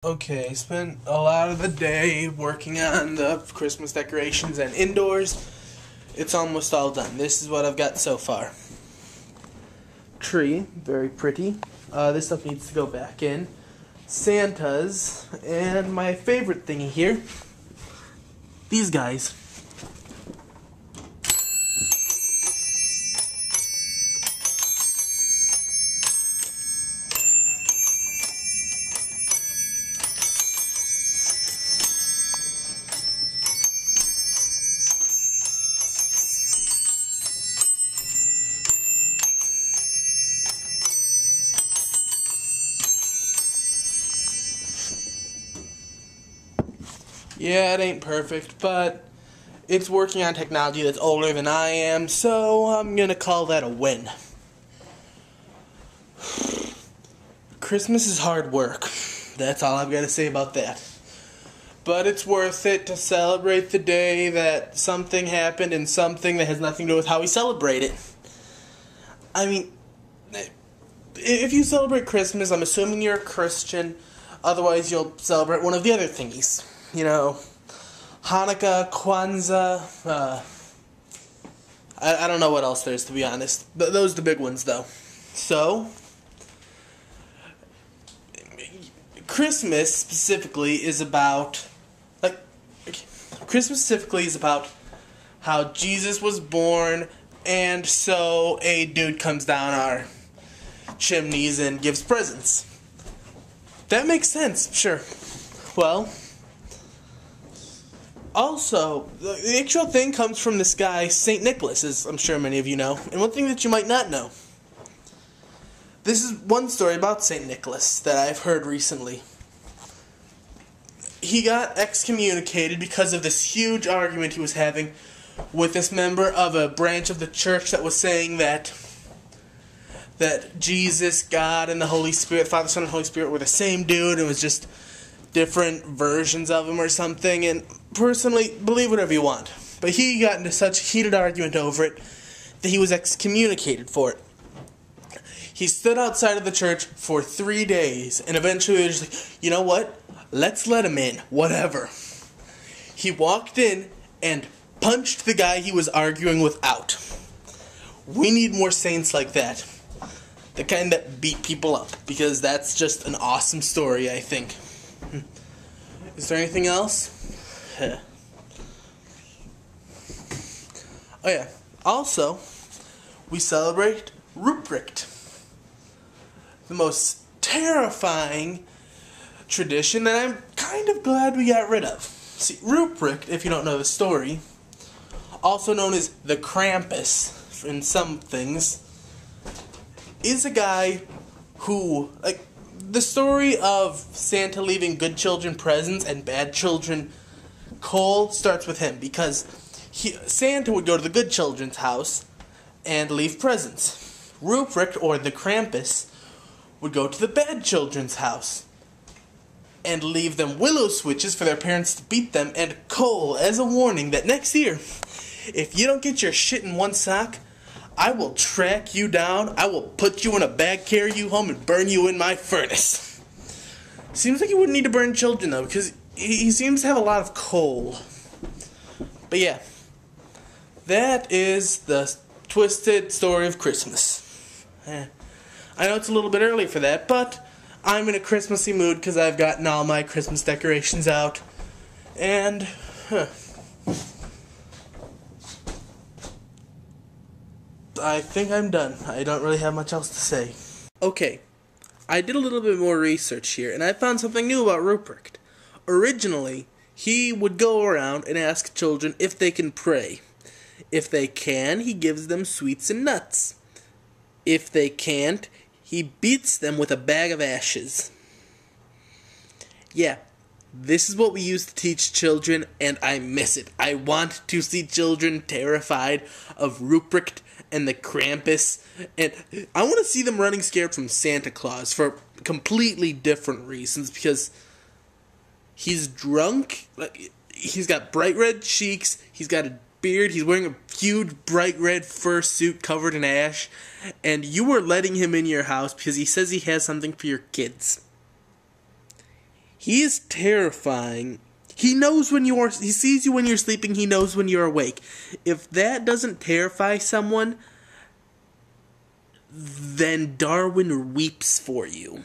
Okay, spent a lot of the day working on the Christmas decorations and indoors. It's almost all done. This is what I've got so far. Tree, very pretty. This stuff needs to go back in. Santas, and my favorite thingy here, these guys. Yeah, it ain't perfect, but it's working on technology that's older than I am, so I'm gonna call that a win. Christmas is hard work. That's all I've got to say about that. But it's worth it to celebrate the day that something happened and something that has nothing to do with how we celebrate it. I mean, if you celebrate Christmas, I'm assuming you're a Christian. Otherwise, you'll celebrate one of the other thingies. You know, Hanukkah, Kwanzaa, I don't know what else there is, to be honest. But those are the big ones, though. So, Christmas specifically is about how Jesus was born, and so a dude comes down our chimneys and gives presents. That makes sense, sure. Well, also, the actual thing comes from this guy, St. Nicholas, as I'm sure many of you know. And one thing that you might not know. This is one story about St. Nicholas that I've heard recently. He got excommunicated because of this huge argument he was having with this member of a branch of the church that was saying that Jesus, God, and the Holy Spirit, Father, Son, and Holy Spirit were the same dude. It was just different versions of him or something, and personally, believe whatever you want. But he got into such a heated argument over it that he was excommunicated for it. He stood outside of the church for 3 days, and eventually they were just like, you know what? Let's let him in. Whatever. He walked in and punched the guy he was arguing with out. We need more saints like that. The kind that beat people up, because that's just an awesome story, I think. Is there anything else? Oh yeah. Also, we celebrate Ruprecht. The most terrifying tradition that I'm kind of glad we got rid of. See, Ruprecht, if you don't know the story, also known as the Krampus in some things, is a guy who, the story of Santa leaving good children presents and bad children coal starts with him, because Santa would go to the good children's house and leave presents. Ruprecht, or the Krampus, would go to the bad children's house and leave them willow switches for their parents to beat them, and coal as a warning that next year, if you don't get your shit in one sock, I will track you down, I will put you in a bag, carry you home, and burn you in my furnace. Seems like he wouldn't need to burn children, though, because he seems to have a lot of coal. But yeah, that is the twisted story of Christmas. I know it's a little bit early for that, but I'm in a Christmassy mood because I've gotten all my Christmas decorations out. And, I think I'm done. I don't really have much else to say. Okay, I did a little bit more research here, and I found something new about Ruprecht. Originally, he would go around and ask children if they can pray. If they can, he gives them sweets and nuts. If they can't, he beats them with a bag of ashes. Yeah, this is what we used to teach children, and I miss it. I want to see children terrified of Ruprecht and the Krampus, and I want to see them running scared from Santa Claus for completely different reasons, because he's drunk, he's got bright red cheeks, he's got a beard, he's wearing a huge bright red fur suit covered in ash, and you are letting him in your house because he says he has something for your kids. He is terrifying. He knows when he sees you when you're sleeping, he knows when you're awake. If that doesn't terrify someone, then Darwin weeps for you.